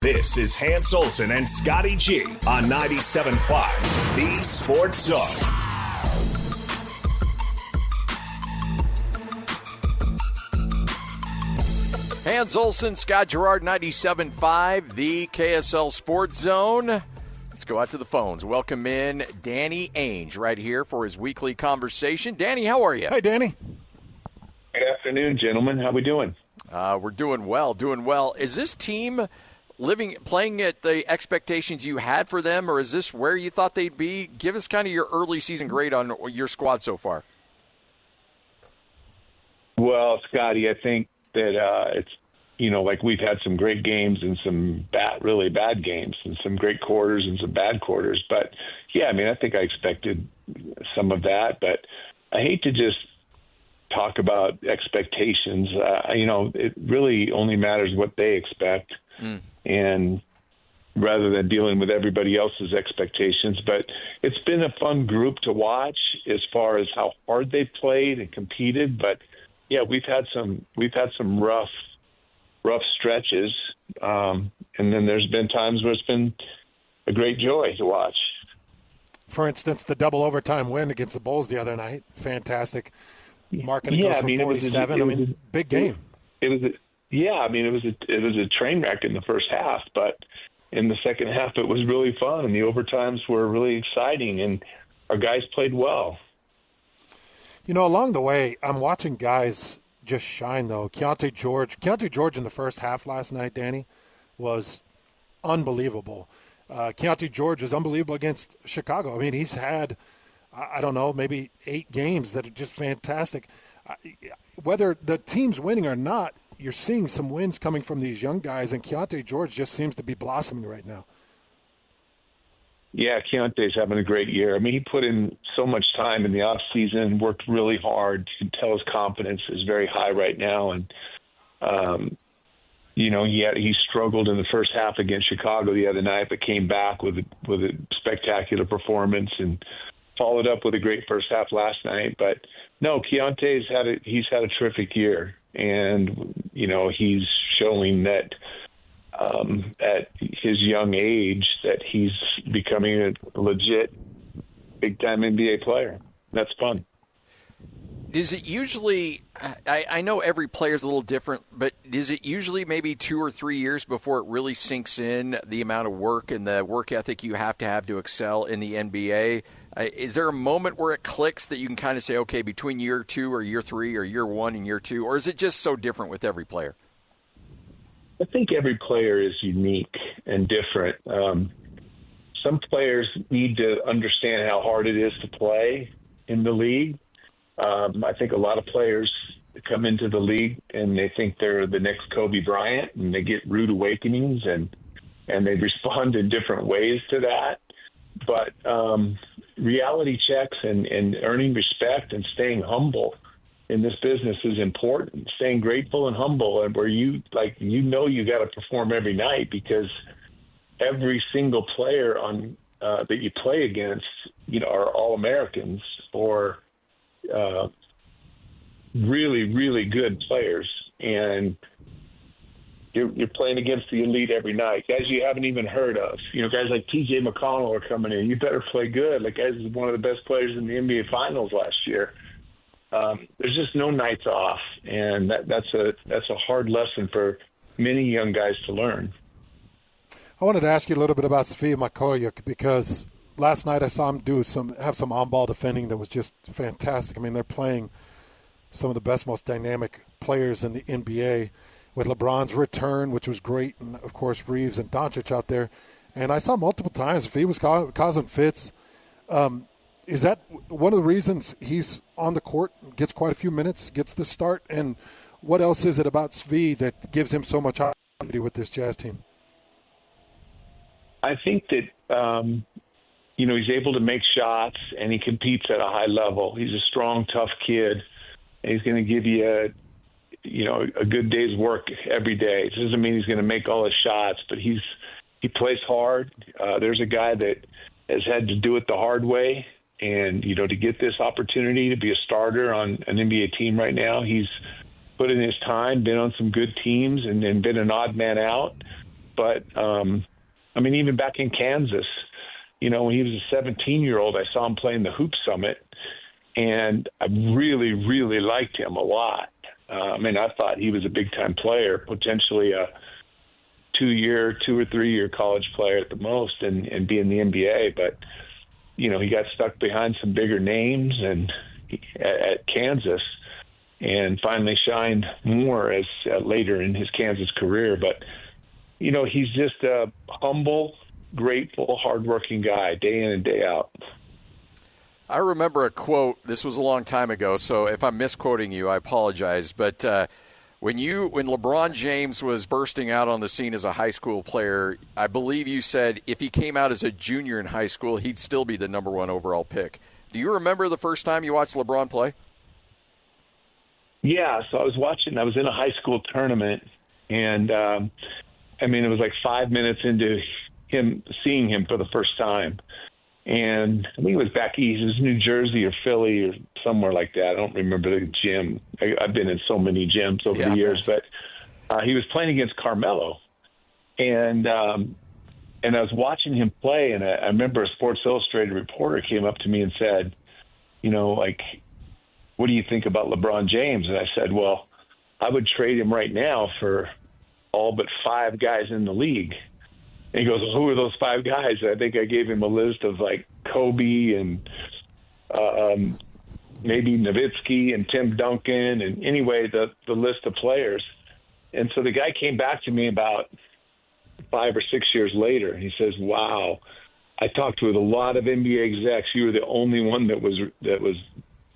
This is Hans Olsen and Scotty G on 97.5, the Sports Zone. Hans Olsen, Scott Gerard, 97.5, the KSL Sports Zone. Let's go out to the phones. Welcome in Danny Ainge right here for his weekly conversation. Danny, how are you? Hey, Danny. Good afternoon, gentlemen. How we doing? We're doing well. Is this team playing at the expectations you had for them, or is this where you thought they'd be? Give us kind of your early season grade on your squad so far. Well, Scotty, I think that it's, like we've had some great games and some really bad games and some great quarters and some bad quarters. But, yeah, I think I expected some of that. But I hate to just talk about expectations. It really only matters what they expect. And rather than dealing with everybody else's expectations. But it's been a fun group to watch as far as how hard they played and competed. But yeah, we've had some rough stretches. And then there's been times where it's been a great joy to watch. For instance, the double overtime win against the Bulls the other night. Fantastic. Markkanen goes for 47. Big game. It was a train wreck in the first half, but in the second half it was really fun, and the overtimes were really exciting, and our guys played well. Along the way, I'm watching guys just shine, though. Keontae George in the first half last night, Danny, was unbelievable. Keontae George was unbelievable against Chicago. He's had, I don't know, maybe 8 games that are just fantastic. Whether the team's winning or not, you're seeing some wins coming from these young guys, and Keontae George just seems to be blossoming right now. Yeah, Keontae's having a great year. He put in so much time in the off season, worked really hard. You can tell his confidence is very high right now. And, he struggled in the first half against Chicago the other night, but came back with a spectacular performance and followed up with a great first half last night. But no, Keontae's had a terrific year. And, he's showing that at his young age that he's becoming a legit big-time NBA player. That's fun. Is it usually – I know every player is a little different, but is it usually maybe 2 or 3 years before it really sinks in the amount of work and the work ethic you have to excel in the NBA? Is there a moment where it clicks that you can kind of say, okay, between year 2 or year 3 or year 1 and year 2, or is it just so different with every player? I think every player is unique and different. Some players need to understand how hard it is to play in the league. I think a lot of players come into the league and they think they're the next Kobe Bryant, and they get rude awakenings and they respond in different ways to that. But reality checks and earning respect and staying humble in this business is important. Staying grateful and humble, and where you got to perform every night, because every single player on that you play against, are All-Americans or really, really good players, and you're playing against the elite every night. Guys you haven't even heard of. Guys like T.J. McConnell are coming in. You better play good. Like, guys is one of the best players in the NBA Finals last year. There's just no nights off, and that's a hard lesson for many young guys to learn. I wanted to ask you a little bit about Svi Mykhailiuk, because last night I saw him have some on-ball defending that was just fantastic. They're playing some of the best, most dynamic players in the NBA, with LeBron's return, which was great, and, of course, Reeves and Doncic out there. And I saw multiple times Svi was causing fits. Is that one of the reasons he's on the court, gets quite a few minutes, gets the start? And what else is it about Svi that gives him so much opportunity with this Jazz team? I think that, he's able to make shots, and he competes at a high level. He's a strong, tough kid, and he's going to give you a good day's work every day. It doesn't mean he's going to make all his shots, but he plays hard. There's a guy that has had to do it the hard way. And, to get this opportunity to be a starter on an NBA team right now, he's put in his time, been on some good teams, and been an odd man out. But, I mean, even back in Kansas, you know, when he was a 17-year-old, I saw him play in the Hoop Summit, and I really, really liked him a lot. I mean, I thought he was a big-time player, potentially a 2 or 3 year college player at the most, and be in the NBA. But, you know, he got stuck behind some bigger names and at Kansas, and finally shined more as later in his Kansas career. But, you know, he's just a humble, grateful, hardworking guy, day in and day out. I remember a quote. This was a long time ago, so if I'm misquoting you, I apologize. But when LeBron James was bursting out on the scene as a high school player, I believe you said if he came out as a junior in high school, he'd still be the number 1 overall pick. Do you remember the first time you watched LeBron play? Yeah, so I was in a high school tournament, and I mean, it was like 5 minutes into seeing him for the first time. And I think it was back east. It was New Jersey or Philly or somewhere like that. I don't remember the gym. I've been in so many gyms over the years. But he was playing against Carmelo. And I was watching him play, and I remember a Sports Illustrated reporter came up to me and said, you know, like, what do you think about LeBron James? And I said, well, I would trade him right now for all but 5 guys in the league. And he goes, well, who are those 5 guys? And I think I gave him a list of like Kobe and maybe Nowitzki and Tim Duncan, and anyway, the list of players. And so the guy came back to me about 5 or 6 years later, and he says, wow, I talked with a lot of NBA execs. You were the only one that was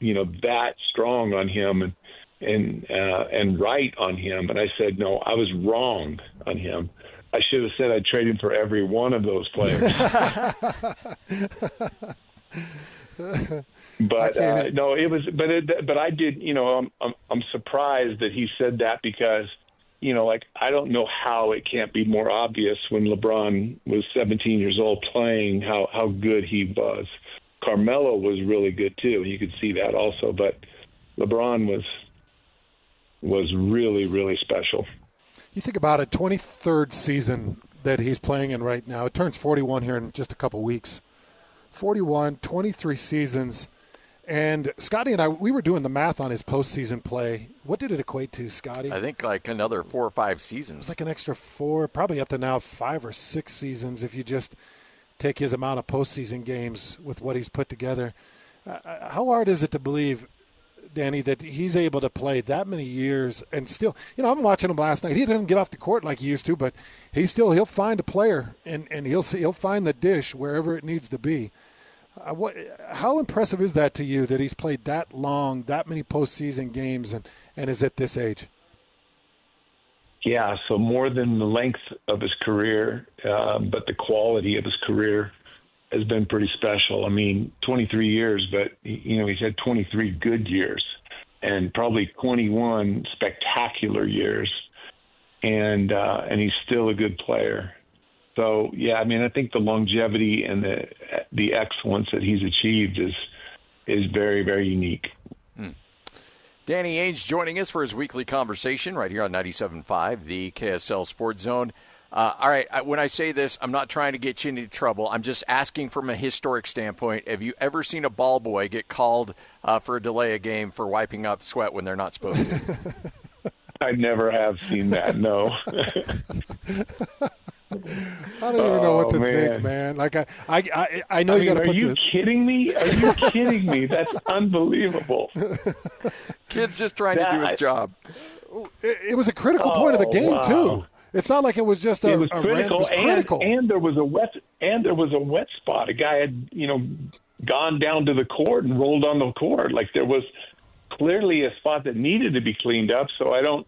you know, that strong on him and right on him. And I said, no, I was wrong on him. I should have said I'd trade him for every one of those players. But no, it was. But I did. You know, I'm surprised that he said that, because, you know, like, I don't know how it can't be more obvious when LeBron was 17 years old playing how good he was. Carmelo was really good too. You could see that also, but LeBron was really, really special. You think about it, 23rd season that he's playing in right now. It turns 41 here in just a couple weeks. 41, 23 seasons. And Scotty and I, we were doing the math on his postseason play. What did it equate to, Scotty? I think like another 4 or 5 seasons. It's like an extra 4, probably up to now 5 or 6 seasons if you just take his amount of postseason games with what he's put together. How hard is it to believe, Danny, that he's able to play that many years and still, you know, I'm watching him last night. He doesn't get off the court like he used to, but he'll find a player and he'll find the dish wherever it needs to be. How impressive is that to you that he's played that long, that many postseason games, and is at this age? Yeah, so more than the length of his career, but the quality of his career has been pretty special. I mean, 23 years, but, you know, he's had 23 good years and probably 21 spectacular years, and he's still a good player. So, yeah, I mean, I think the longevity and the excellence that he's achieved is very, very unique. Danny Ainge joining us for his weekly conversation right here on 97.5, the KSL Sports Zone. All right, when I say this, I'm not trying to get you into trouble. I'm just asking from a historic standpoint. Have you ever seen a ball boy get called for a delay of game for wiping up sweat when they're not supposed to? I never have seen that, no. I don't even know what to think, man. Like I know you got to put. Are you kidding me? Are you kidding me? That's unbelievable. Kid's just trying to do his job. It was a critical point of the game too. It's not like it was just it was critical. And there was a wet spot. A guy had, you know, gone down to the court and rolled on the court. Like, there was clearly a spot that needed to be cleaned up. So I don't.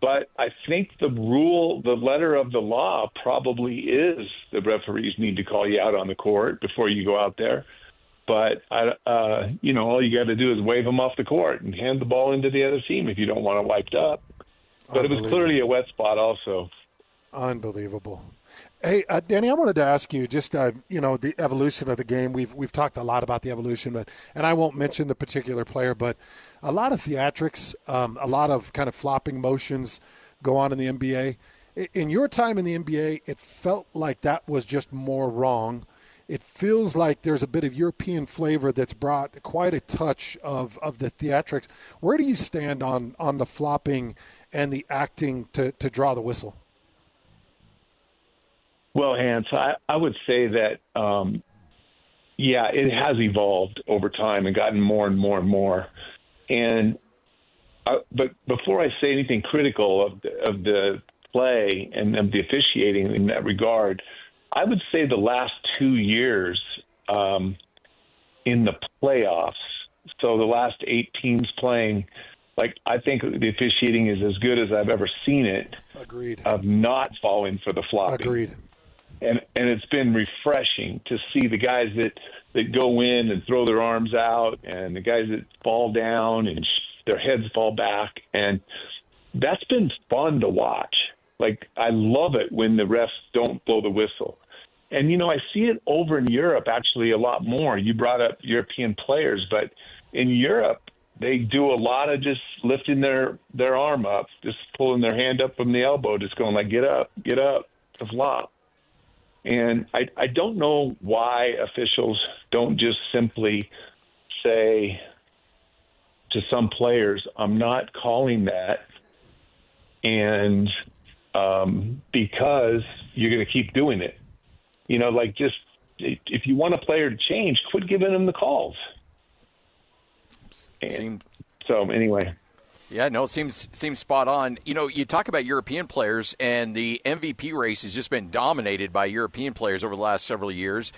But I think the letter of the law probably is the referees need to call you out on the court before you go out there. But, you know, all you got to do is wave them off the court and hand the ball into the other team if you don't want it wiped up. But it was clearly a wet spot also. Unbelievable. Hey, Danny, I wanted to ask you just, you know, the evolution of the game. We've talked a lot about the evolution, and I won't mention the particular player, but a lot of theatrics, a lot of kind of flopping motions go on in the NBA. In your time in the NBA, it felt like that was just more wrong. It feels like there's a bit of European flavor that's brought quite a touch of the theatrics. Where do you stand on the flopping and the acting to draw the whistle? Well, Hans, I would say that, it has evolved over time and gotten more and more and more. But before I say anything critical of the play and of the officiating in that regard, I would say the last 2 years in the playoffs, so the last 8 teams playing, I think the officiating is as good as I've ever seen it. Agreed. Of not falling for the flopping. Agreed. And it's been refreshing to see the guys that go in and throw their arms out, and the guys that fall down and their heads fall back. And that's been fun to watch. I love it when the refs don't blow the whistle. And, I see it over in Europe actually a lot more. You brought up European players, but in Europe, they do a lot of just lifting their arm up, just pulling their hand up from the elbow, just going get up, to flop. And I don't know why officials don't just simply say to some players, I'm not calling that, and because you're going to keep doing it. Just if you want a player to change, quit giving them the calls. So anyway. Yeah, no, it seems spot on. You talk about European players, and the MVP race has just been dominated by European players over the last several years.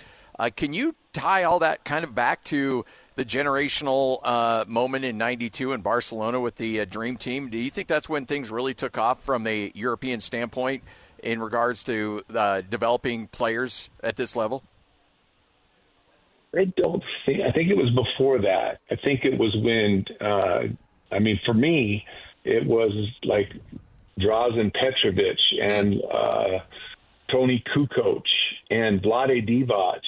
Can you tie all that kind of back to the generational moment in '92 in Barcelona with the Dream Team? Do you think that's when things really took off from a European standpoint in regards to developing players at this level? I think it was before that. I think it was when for me, it was like Drazen Petrovic and Toni Kukoc and Vlade Divac.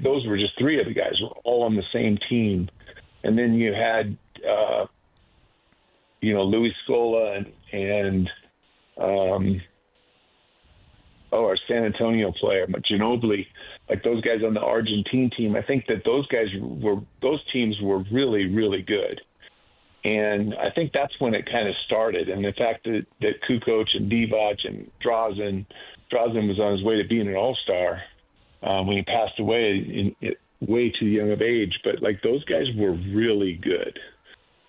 Those were just 3 of the guys were all on the same team. And then you had, Luis Scola and our San Antonio player, Ginobili, those guys on the Argentine team. I think that those teams were really, really good. And I think that's when it kind of started. And the fact that Kukoc and Divac and Drazen was on his way to being an all-star when he passed away in way too young of age. But those guys were really good.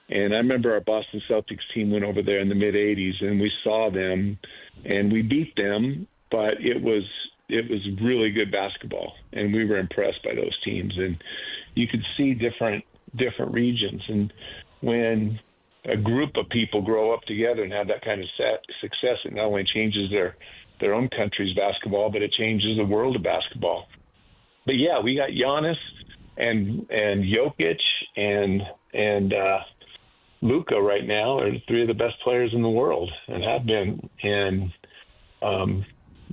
And I remember our Boston Celtics team went over there in the mid-'80s, and we saw them, and we beat them. But it was really good basketball, and we were impressed by those teams. And you could see different regions. And when a group of people grow up together and have that kind of success, it not only changes their own country's basketball, but it changes the world of basketball. But yeah, we got Giannis and Jokic and Luka right now are 3 of the best players in the world and have been. And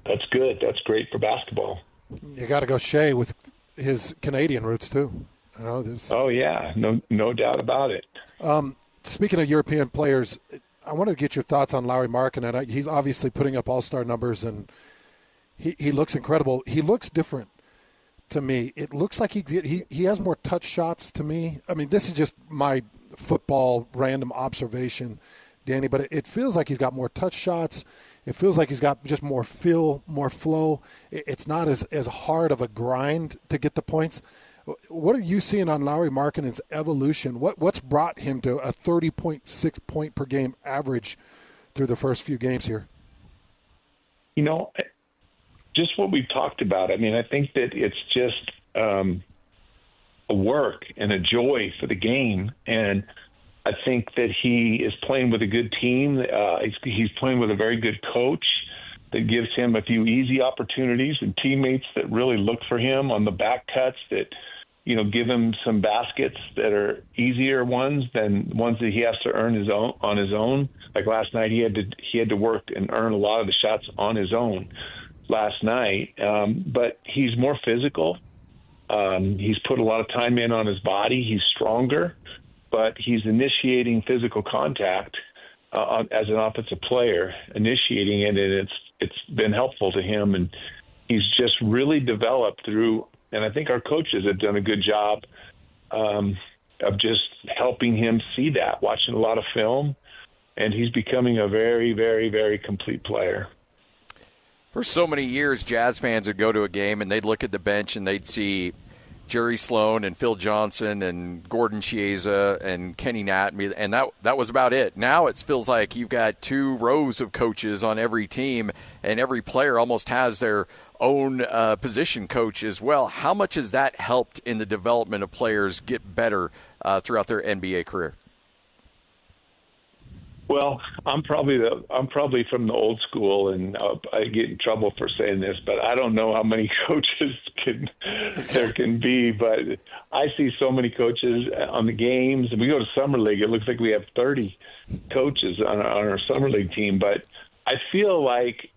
that's good. That's great for basketball. You got to go Shea with his Canadian roots too. Oh yeah, no doubt about it. Speaking of European players, I wanted to get your thoughts on Lauri Markkanen. He's obviously putting up all-star numbers, and he looks incredible. He looks different to me. It looks like he has more touch shots to me. I mean, this is just my football random observation, Danny, but it feels like he's got more touch shots. It feels like he's got just more feel, more flow. It's not as hard of a grind to get the points. What are you seeing on Lauri Markkanen's evolution? What's brought him to a 30.6 point per game average through the first few games here? Just what we've talked about. I mean, I think that it's just a work and a joy for the game. And I think that he is playing with a good team. He's playing with a very good coach that gives him a few easy opportunities and teammates that really look for him on the back cuts that, give him some baskets that are easier ones than ones that he has to earn on his own. Like last night, he had to work and earn a lot of the shots on his own last night. But he's more physical. He's put a lot of time in on his body. He's stronger, but he's initiating physical contact as an offensive player, initiating it, and it's been helpful to him, and he's just really developed through. And I think our coaches have done a good job of just helping him see that, watching a lot of film, and he's becoming a very, very, very complete player. For so many years, Jazz fans would go to a game and they'd look at the bench and they'd see Jerry Sloan and Phil Johnson and Gordon Chiesa and Kenny Natmy, and that was about it. Now it feels like you've got 2 rows of coaches on every team, and every player almost has their own position coach as well. How much has that helped in the development of players get better throughout their NBA career? Well, I'm probably from the old school, and I get in trouble for saying this, but I don't know how many coaches there can be. But I see so many coaches on the games, and we go to summer league. It looks like we have 30 coaches on our summer league team. But I feel like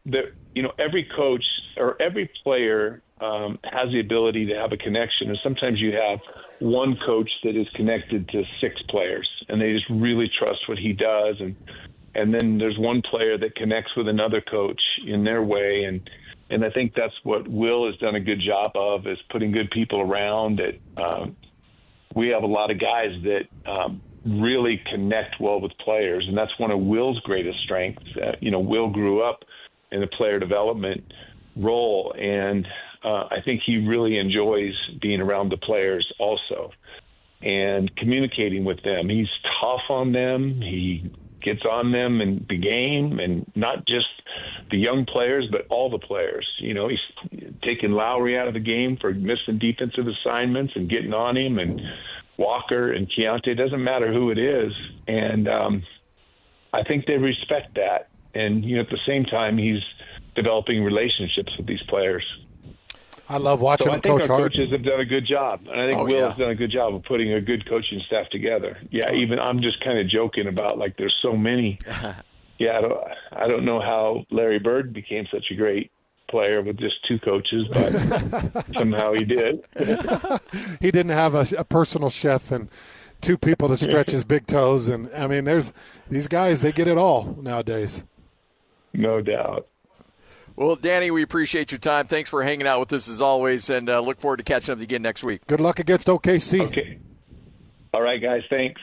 every coach or every player has the ability to have a connection, and sometimes you have one coach that is connected to 6 players, and they just really trust what he does, and then there's one player that connects with another coach in their way, and I think that's what Will has done a good job of, is putting good people around it. We have a lot of guys that really connect well with players, and that's one of Will's greatest strengths. Will grew up in a player development role, and I think he really enjoys being around the players also and communicating with them. He's tough on them. He gets on them in the game, and not just the young players, but all the players. He's taking Lauri out of the game for missing defensive assignments and getting on him, and Walker and Keontae, doesn't matter who it is. And I think they respect that. And, at the same time, he's developing relationships with these players. I love watching him coach hard. I think our hard. coaches have done a good job, and I think Will has done a good job of putting a good coaching staff together. Yeah, even I'm just kind of joking about, like, there's so many. Yeah, I don't know how Larry Bird became such a great player with just 2 coaches, but somehow he did. He didn't have a personal chef and 2 people to stretch his big toes, and I mean, there's these guys, they get it all nowadays. No doubt. Well, Danny, we appreciate your time. Thanks for hanging out with us as always, and look forward to catching up again next week. Good luck against OKC. Okay. All right, guys. Thanks.